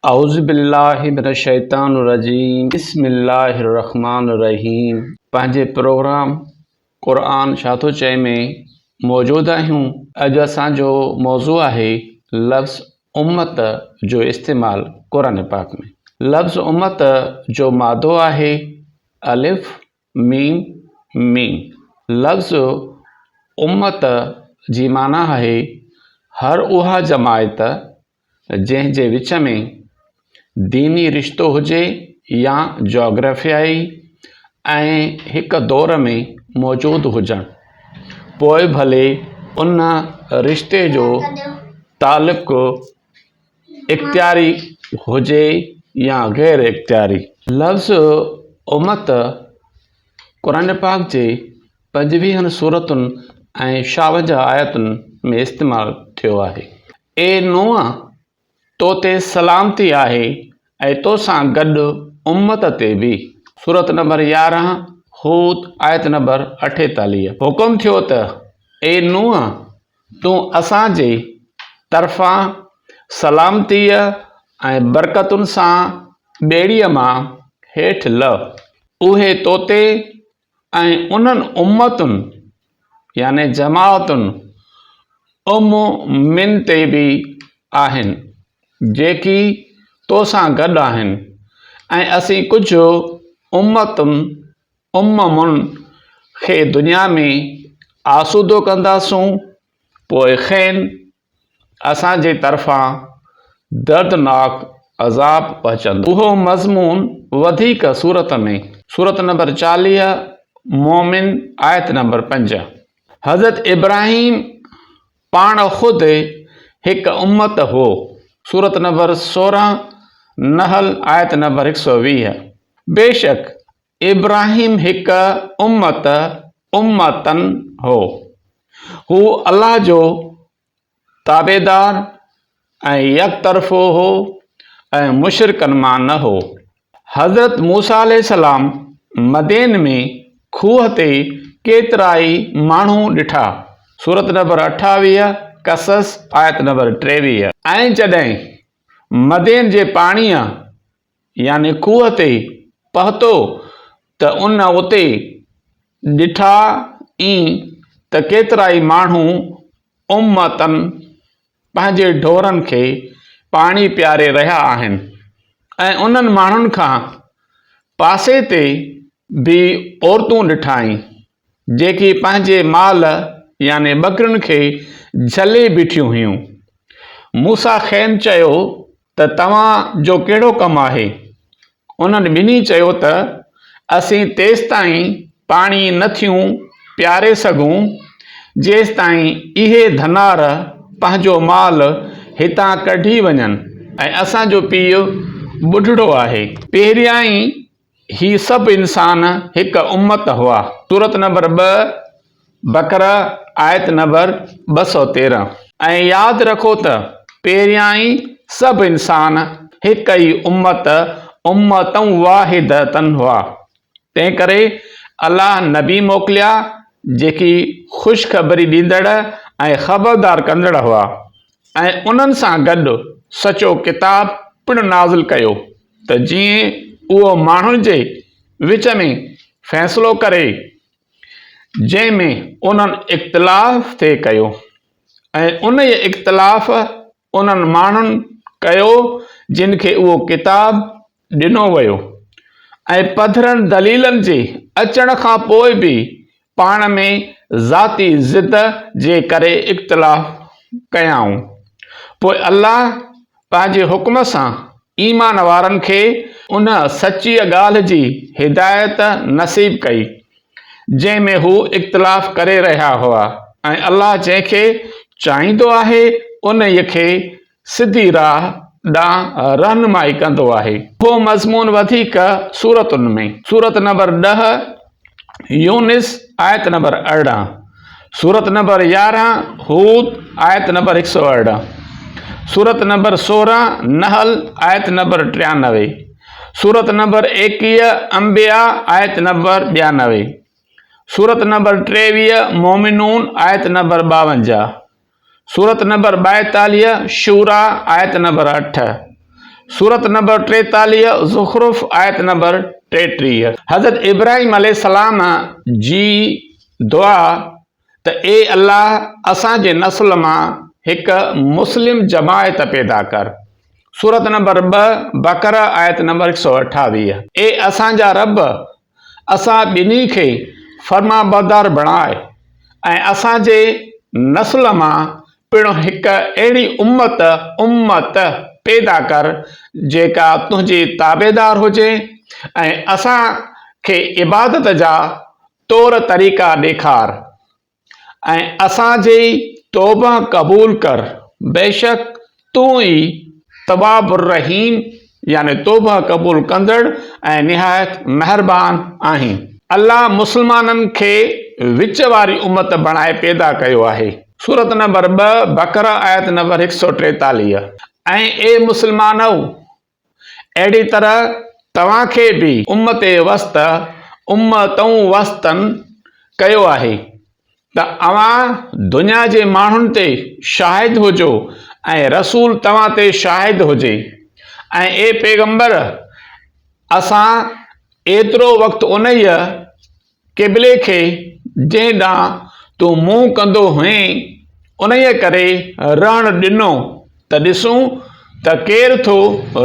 औज़ुबिल्लाहि मिनश्शैतानिर्रजीम बिस्मिल्लाहिर्रहमानिर्रहीम। पंहिंजे प्रोग्राम क़ुरान छा थो चए में मौजूदु आहियूं। अॼु असांजो मौज़ू आहे लफ़्ज़ उम्मत जो इस्तेमालु क़ुरान पाक में। लफ़्ज़ उम्मत जो मादो आहे अलिफ़ मीम मीम। लफ़्ज़ उम्मत जी माना आहे हर उहा जमायत जंहिं जे विच में दीनी रिश्तो हुजे या जोग्राफियाई ऐं हिक दौर में मौजूदु हुजणु, पोइ भले उन रिश्ते जो तालुक़ इख़्तियारी हुजे या गैर इख़्तियारी। लफ़्ज़ उम्मत क़ुरान पाक जे 25 सूरतुनि ऐं 56 आयतुनि में इस्तेमालु थियो आहे। ए नूह, तो ते सलामती आहे ऐं तोसां गॾु उम्मत ते बि। सूरत नंबर 11 हूद आयत नंबर 48। हुकुम थियो त ए नूह, तूं असांजे तरफ़ां सलामतीअ ऐं बरकतुनि सां ॿेड़ीअ मां हेठि लह। उहे तो ते ऐं उन्हनि उम्मतुनि याने जमाअतुनि मिन ते बि आहिनि जेकी तोसां गॾु आहिनि, ऐं असीं कुझु उम्ममुनि खे दुनिया में आसूदो कंदासूं, पोइ खेनि असांजे तरफ़ां दर्दनाक अज़ाब पहुचंदो। उहो मज़मून वधीक सूरत में सूरत नंबर 40 मोमिन आयत नंबर 5। हज़रत इब्राहिम पाण ख़ुदि हिकु उम्मत हो। सूरत नंबर 16 नहल आयत नंबर 120। बेशक इब्राहिम हिकु उम्मतन हो। हू अल्लाह जो ताबेदार ऐं यकतरफ़ो हो ऐं मुशरिकनि मां न हो। हज़रत मूसा अलैहिस्सलाम मदीन में खूह ते केतिराई माण्हू ॾिठा। सूरत नंबर 28 कसस आयत नंबर 23। ऐं जॾहिं मदीन जे पाणीअ याने खूह ते पहुतो त उन उते ॾिठा त केतिराई माण्हू उम्मतन पंहिंजे ढोरनि खे पाणी पियारे रहिया आहिनि, ऐं उन्हनि माण्हुनि खां पासे ते बि औरतूं ॾिठाई जेकी पंहिंजे माल याने ॿकरियुनि खे झले बीठियूं हुयूं। मूसा खेनि चयो त तव्हां जो कहिड़ो कमु आहे? उन्हनि ॿिन्ही चयो त असीं तेसिताईं पाणी नथियूं पियारे सघूं जेसिताईं इहे धनार पंहिंजो माल हितां कढी वञनि, ऐं असांजो पीउ ॿुढड़ो आहे। पहिरियां ई ही सभु इंसान हिकु उम्मत हुआ। सूरत नंबर 2 बकरा आयत नंबर 213। ऐं यादि रखो त पहिरियां ई सभु इंसान हिक ई उम्मतन वाहिदतन हुआ। तंहिं करे अल्लाह नबी मोकिलिया जेकी ख़ुशख़बरी ॾींदड़ ऐं ख़बरदार कंदड़ हुआ, ऐं उन्हनि सां गॾु सचो किताब पिणु नाज़िल कयो त जीअं उहो माण्हुनि जे विच में फ़ैसिलो करे जंहिंमें उन्हनि इख़्तिलाफ़ थिए कयो, ऐं उन इख़्तिलाफ़ उन्हनि माण्हुनि कयो जिन खे उहो किताब ॾिनो वियो, ऐं पधरनि दलीलनि जे अचण खां पोइ बि पाण में ज़ाती ज़िद जे करे इख़्तिलाफ़ कयाऊं। पोइ अल्लाह पंहिंजे हुक्म सां ईमान वारनि खे उन सची ॻाल्हि जी हिदायत नसीब कई जंहिंमें हू इख़्तिलाफ़ करे रहिया हुआ, ऐं अल्लाह जंहिंखे चाहींदो आहे उन खे सिधी राह ॾांहुं रहनुमाई कंदो आहे। उहो मज़मून वधीक सूरतुनि में। सूरत नंबर 10 यूनिस आयत नंबर 18। सूरत नंबर 11 हूद आयत नंबर 118। सूरत नंबर 16 नहल आयत नंबर 93। सूरत नंबर 21 अंबिया आयत नंबर 92। सूरत नंबर 23 मोमिनून आयत नंबर 52। सूरत नंबर 42 शूरा आयत नंबर 8। सूरत नंबर 43 ज़ुख़रुफ़ आयत नंबर 33। हज़रत इब्राहिम अलैहिस्सलाम जी दुआ त ए अल्लाह असांजे नस्ल मां हिकु मुस्लिम जमायत पैदा कर। सूरत नंबर 2 बकरा आयत नंबर 128। ए असांजा रब असां ॿिन्ही खे फर्माबरदार बणाए ऐं असांजे नस्ल मां पिणु हिकु अहिड़ी उम्मत पैदा कर जेका तुंहिंजी ताबेदार हुजे ऐं असांखे इबादत जा तौर तरीक़ा ॾेखार ऐं असांजी तौबा क़बूल कर। बेशक तूं ई तवाबुर रहीम यानी तौबा क़बूल कंदड़ ऐं निहायत महिरबान आहीं। अल्लाह मुस्लमाननि खे विच वारी उम्मत बणाए पैदा कयो आहे। सूरत नंबर 2 बकरा आयत नंबर 143। ऐं ए मुस्लमानो, अहिड़ी तरह तव्हांखे बि उम्मतूं वस्तन कयो आहे त अवां दुनिया जे माण्हुनि ते शाहिद हुजो ऐं रसूल तव्हां ते शाहिद हुजे। ऐं ए पैगंबर, असां एतिरो वक़्तु उन क़िबले खे जंहिं ॾांहुं तूं मुंहुं कंदो हुएं उन करे रहण ॾिनो त ॾिसूं त केरु थो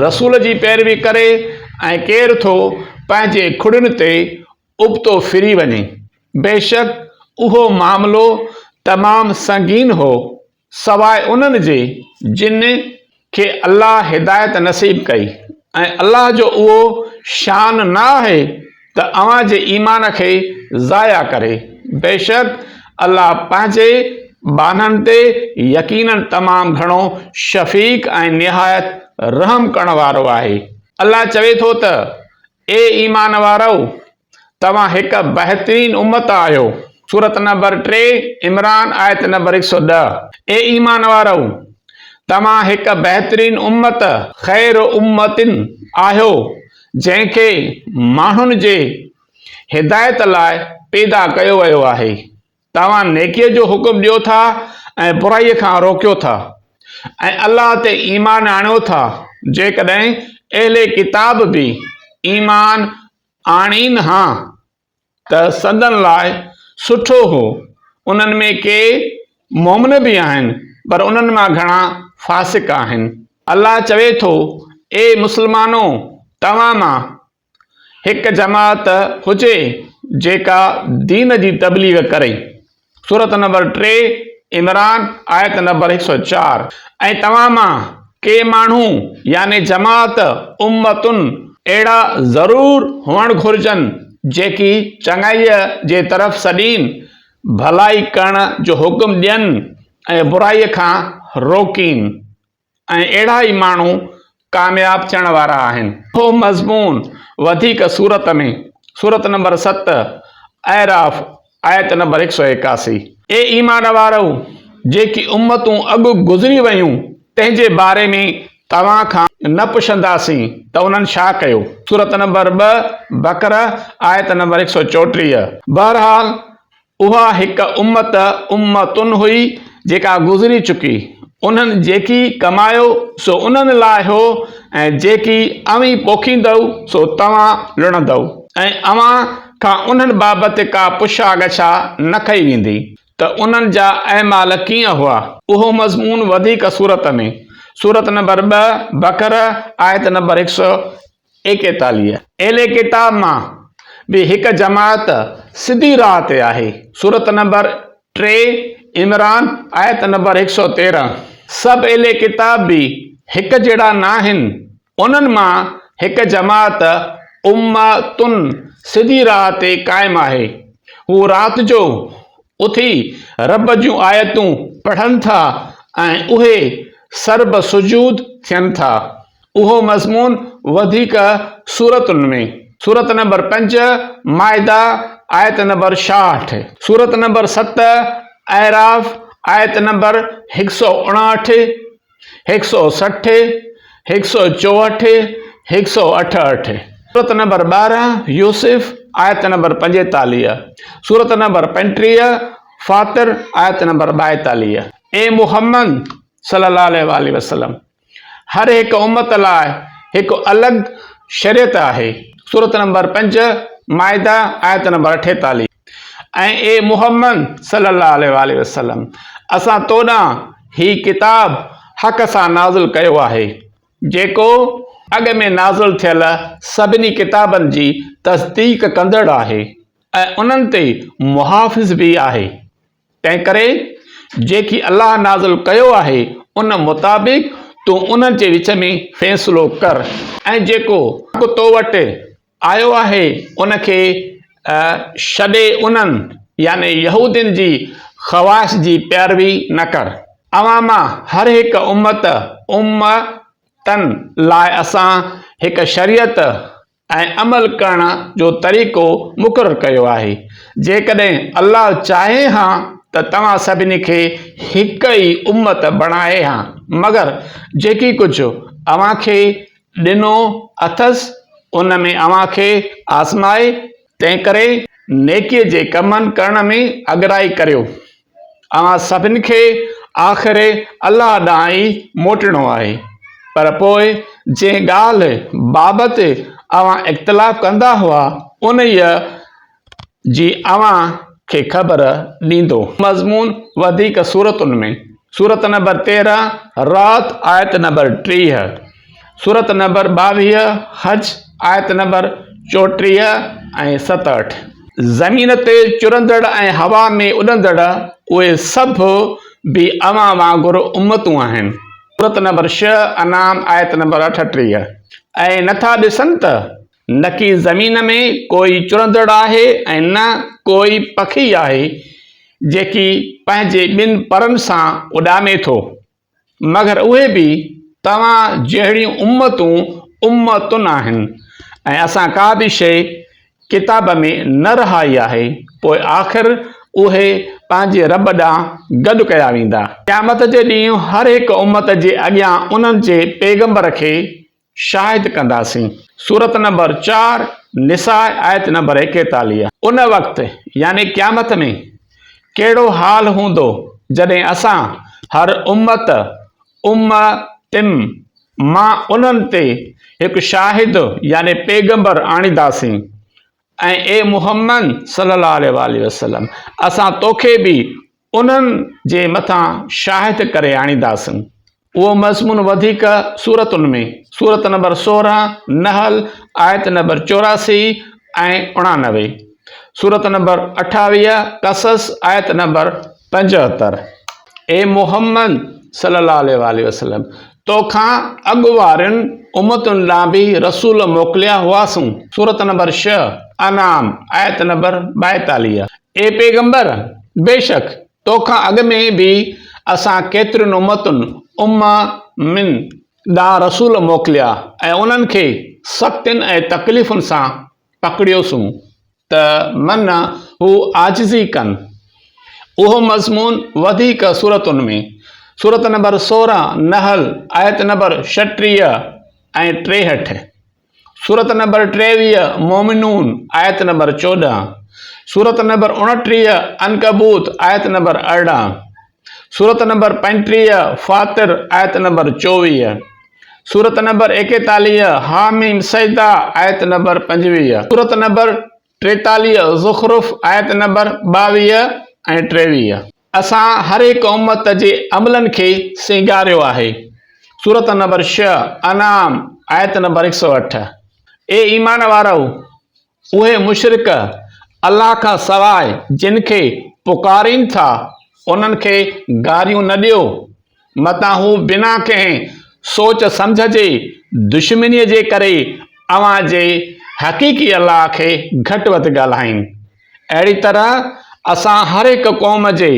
रसूल जी पैरवी करे ऐं केरु थो पंहिंजे खुड़ियुनि ते उबतो फिरी वञे। बेशक उहो मामिलो तमामु संगीन हो, सवाइ उन्हनि जे जिन खे अल्लाह हिदायत नसीब कई। ऐं अल्लाह जो उहो शान न आहे त अव्हां जे ईमान खे ज़ाया करे। बेशक अल्लाह पंहिंजे बाननि ते यकीनन तमामु घणो शफ़ीक़ ऐं निहायत रहम करण वारो आहे। अल्लाह चवे थो त ए ईमान वारो, तव्हां हिकु बहितरीन उम्मत आहियो। सूरत नंबर 3 इमरान आयत नंबर 110। ए ईमान वारो, तव्हां हिकु बहितरीन उम्मत ख़ैर उम्मतिन आहियो जंहिंखे माण्हुनि जे हिदायत लाइ पैदा कयो वियो आहे। तव्हां नेकीअ जो हुकुम ॾियो था ऐं बुराईअ खां रोकियो था ऐं अल्लाह ते ईमान आणियो था। जेकॾहिं अहले किताब बि ईमान आणीनि हा त संदन लाइ सुठो हो। उन्हनि में के मोमिन बि आहिनि पर उन्हनि मां घणा फासिक आहिनि। अल्लाह चवे थो, ए मुस्लमानो, तव्हां मां हिकु जमात हुजे जेका दीन जी तबलीग करे। सूरत नंबर 3 इमरान आयत नंबर 104। ऐं तव्हां मां के माण्हू यानी जमात उम्मतुन अहिड़ा ज़रूर हुअणु घुरिजनि जेकी चङाईअ जे तरफ़ सॾीन, भलाई करण जो हुकुम ॾियनि ऐं बुराईअ खां रोकीन। ऐं अहिड़ा ई माण्हू कामयाब थियण वारा आहिनि। हो मज़मून वधीक सूरत में सूरत नंबर 7 ऐराफ़ आयत नंबर 181। ए ईमान वारो, जेकी उम्मतूं अॻु गुज़री वयूं तंहिंजे बारे में तव्हां खां न पुछंदासीं त उन्हनि छा कयो। सूरत नंबर 2 बकरा आयत नंबर 134। बहरहाल उहा हिकु उम्मतुन हुई जेका गुज़री चुकी। उन्हनि जेकी कमायो सो उन्हनि लाइ हो ऐं जेकी अव्हीं पोखींदव सो तव्हां लुणंदव ऐं अव्हां खां उन्हनि बाबति का पुछा गछा न कई वेंदी त उन्हनि जा अहमाल कीअं हुआ। उहो मज़मून वधीक सूरत में सूरत नंबर 2 बकरा आयत नंबर 141। अहले किताब मां बि हिकु जमात सिधी राह ते आहे। सूरत नंबर 3 इमरान आयत नंबर 113। सभु अहले किताब बि हिकु जहिड़ा न आहिनि। उन्हनि मां हिकु जमात उम्मतुन सिधी राह ते क़ाइमु आहे। हू राति जो उथी रब जूं आयतूं पढ़नि था ऐं उहे सर्ब सुजूद थियनि था। उहो मज़मून वधीक सूरतुनि में सूरत नंबर 5 माइदा आयत नंबर 66। सूरत नंबर 7 ऐराफ़ आयत नंबर 159, 160, 164, 168। सूरत नंबर 12 यूसुफ आयत नंबर 45। सूरत नंबर 35 फातिर आयत नंबर 42। ए मुहम्मद सल्लल्लाहु अलैहि वसल्लम, हर हिकु उम्मत लाइ हिकु अलॻि शरीयत आहे। सूरत नंबर 5 माइदा आयत नंबर 48। ऐं ए मुहम्मद सल्लल्लाहु अलैहि वसल्लम, असां तोॾां ही किताब हक़ सां नाज़िल कयो आहे, जेको अॻ में नाज़िल थियल सभिनी किताबनि जी तस्दीक कंदड़ आहे ऐं उन्हनि ते मुहाफ़िज़ बि आहे। तंहिं करे जेकी अल्लाह नाज़िल कयो आहे उन मुताबिक़ तूं उन्हनि जे विच में फ़ैसिलो कर, ऐं जेको तो वटि आयो आहे उनखे छॾे उन्हनि यानी यहूदियुनि जी ख़वाहिश जी पैरवी न कर। अवां मां हर हिकु उम्मतनि लाइ असां हिकु शरीयत ऐं अमल करण जो तरीक़ो मुक़ररु कयो आहे। जेकॾहिं अल्लाह चाहे हा त तव्हां सभिनी खे हिकु ई उम्मत बणाए हा, मगर जेकी कुझु अव्हां खे ॾिनो अथसि उन में अव्हां खे आज़माए, तंहिं करे नेकीअ जे कमनि करण में अॻिराई करियो। अव्हां सभिनी खे आख़िर अल्लाह ॾांहुं ई मोटिणो आहे। पर पोइ जंहिं ॻाल्हि बाबति अव्हां इख़्तिलाफ़ कंदा हुआ उन जी अव्हां खे ख़बर ॾींदो। मज़मून वधीक सूरतुनि में। सूरत नंबर 13 रात आयत नंबर 30, सूरत नंबर 22 हज आयत नंबर 34 ऐं 67। ज़मीन ते चुरंदड़ ऐं हवा में उॾंदड़ उहे सभु बि अव्हां वांगुरु उम्मतूं आहिनि। सूरत नंबर 6 अनाम आयत नंबर 38। ऐं नथा ॾिसनि त न की ज़मीन में कोई चुरंदड़ आहे ऐं न कोई पखी आहे जेकी पंहिंजे ॿिनि परनि सां उॾामे थो, मगर उहे बि तव्हां जहिड़ियूं उम्मतुनि आहिनि, ऐं असां का बि शइ किताब में न रहाई आहे, पोइ आख़िर उहे पंहिंजे रब ॾांहुं गॾु कया वेंदा। क़यामत जे ॾींहुं हर हिकु उम्मत जे अॻियां उन्हनि जे पैगंबर खे शाहिद कंदासीं। सूरत नंबर 4 निसा आयत नंबर 41। उन वक़्तु यानी क़यामत में कहिड़ो हाल हूंदो जॾहिं असां हर उम्मतिन मां उन्हनि ते हिकु शाहिद यानी पैगंबर आणींदासीं, ऐं ए मुहम्मद सल्लल्लाहु अलैहि वसल्लम, असां तोखे बि उन्हनि जे मथां शाहिद करे आणींदासीं। उहो मज़मून वधीक सूरतुनि में। सूरत नंबर 16 नहल आयत नंबर 84 ऐं 89। सूरत नंबर 28 कसस आयत नंबर 75। ए मुहम्मद सल्लल्लाहु अलैहि वसल्लम, तोखां अॻु वारनि उम्मतुनि ॾांहुं बि रसूल मोकिलिया हुआसीं। सूरत नंबर 6 अनाम आयत नंबर 42। ए पैगंबर, बेशक तोखां अॻु में बि असां केतिरियुनि उम्मतुनि ॾांहुं रसूल मोकिलिया ऐं उन्हनि खे सख़्तियुनि ऐं तकलीफ़ुनि सां पकड़ियोसीं त मन हू आजिज़ी कनि। उहो मज़मून वधीक सूरतुनि में। सूरत नंबर 16 नहल आयत नंबर 36 ऐं 63। सूरत नंबर 23 मोमिनून आयत नंबर 14। सूरत नंबर 29 अनकबूत आयत नंबर 18। सूरत नंबर 35 फातिर आयत नंबर 24। सूरत नंबर 41 हामीम सजदा आयत नंबर 25। सूरत नंबर 43 ज़ुखरुफ आयत नंबर 22 ऐं 23। असां हर हिकु उम्मत जे अमलनि खे सिंगारियो आहे। सूरत नंबर 6 अनाम आयत नंबर 108। ए ईमान वारो, उहे मुशरिक अल्लाह खां सवाइ जिन खे पुकारीनि था उन्हनि खे गारियूं न ॾियो, मतां हू बिना कंहिं सोच सम्झ जे दुश्मनीअ जे करे अव्हां जे हक़ीक़ी अल्लाह खे घटि वधि ॻाल्हाइनि। अहिड़ी तरह असां हर हिकु क़ौम जे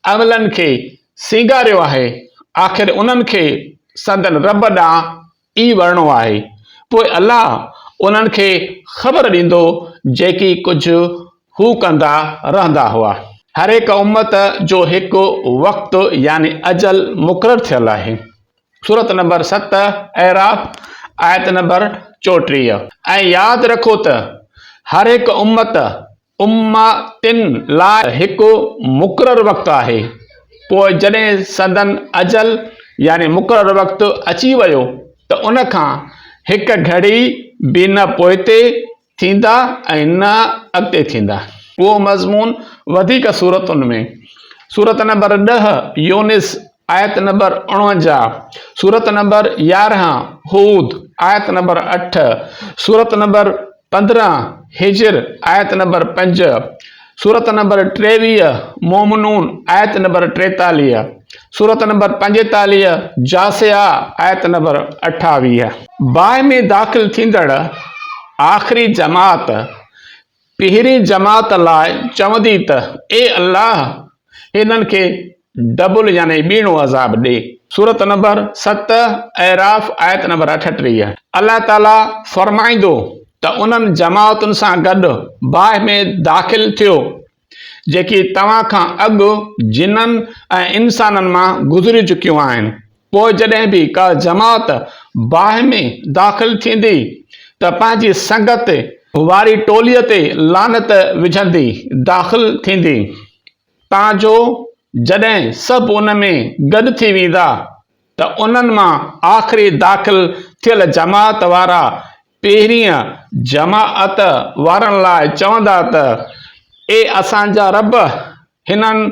अमलनि खे सिंगारियो आहे, आख़िर उन्हनि खे संदन रब ॾांहुं ई वञिणो आहे। पोइ अल्लाह उन्हनि खे ख़बर ॾींदो जेकी कुझु हू कंदा रहंदा हुआ। हर हिकु उम्मत जो हिकु वक़्तु यानी अजल मुक़ररु थियल आहे। सूरत नंबर 7 एराफ आयत नंबर 34। ऐं यादि रखो त हर हिकु उम्मतिन लाइ हिकु मुक़ररु वक़्तु आहे, पोइ जॾहिं संदन अजल यानी मुक़ररु वक़्तु अची वियो त उन खां हिकु घड़ी बि न पोइते थींदा ऐं न अॻिते थींदा। उहो मज़मून वधीक सूरतुनि में, सूरत नंबर 10 यूनिस आयत नंबर 49, सूरत नंबर 11 हूद आयत नंबर 8, सूरत नंबर 15 हिजर आयत नंबर 5, सूरत नंबर 23 मोमनून आयत नंबर 43, सूरत नंबर 45 जासिया आयत नंबर 28। बाहि में दाख़िल थींदड़ आख़िरी जमात पहिरीं जमात लाइ चवंदी त ए अल्लाह हिननि खे डबल यानी ॿीणो अज़ाब ॾे। सूरत नंबर 7 एराफ़ आयत नंबर 38। अल्लाह ताला फरमाईंदो त उन्हनि जमातुनि सां गॾु बाहि में दाख़िल थियो जेकी तव्हां खां अॻु जिन्ननि ऐं इंसाननि मां गुज़री चुकियूं आहिनि। पोइ जॾहिं बि का जमात बाहि में दाख़िल थींदी त पंहिंजी संगत वारी टोलीअ ते लानत विझंदी दाख़िल थींदी, ताजो जॾहिं सभु उन में गॾु थी वेंदा त उन्हनि मां आख़िरी दाख़िल थियल जमात वारा पहिरीं जमात वारनि लाइ चवंदा त ए असांजा रब, हिननि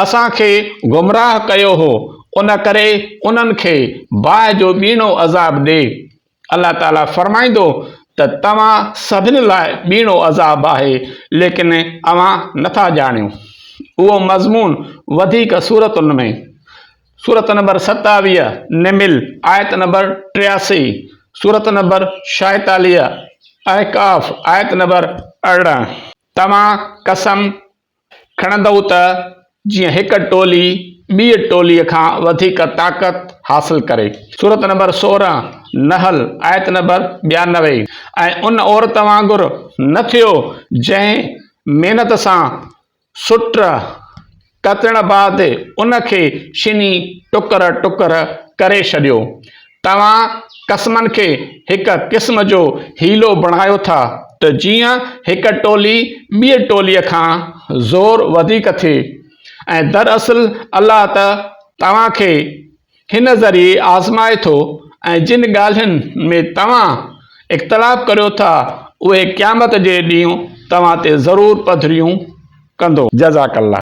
असांखे गुमराह कयो हो, उन करे उन्हनि खे बाहि जो ॿीणो अज़ाब ॾे। अल्लाह ताला फरमाईंदो त तव्हां सभिनी लाइ ॿीणो अज़ाब आहे, लेकिन अव्हां नथा ॼाणियो। उहो मज़मून वधीक सूरतुनि में, सूरत नंबर 27 निमिल आयत नंबर 83, सूरत नंबर 46 अहकाफ़ आयत नंबर 18। तव्हां कसम खणंदव त जीअं हिकु टोली ॿी टोलीअ खां वधीक ताक़त हासिल करे। सूरत नंबर 16 नहल आयत नंबर 92। ऐं उन औरत वांगुरु न थियो जंहिं महिनत सां सुट कतण बाद उनखे छिनी टुकर टुकर करे छॾियो। तव्हां कसमनि खे हिकु क़िस्म जो हीलो बणायो था त जीअं हिकु टोली ॿी टोलीअ खां ज़ोर वधीक थिए, ऐं दरअसल अल्लाह त तव्हांखे हिन ज़रिए आज़माए थो, ऐं जिन ॻाल्हियुनि में तव्हां इख़्तिलाफ़ करियो था उहे क़यामत जे ॾींहुं तव्हां ते ज़रूरु पधरियूं कंदो। जज़ाकल्लाह।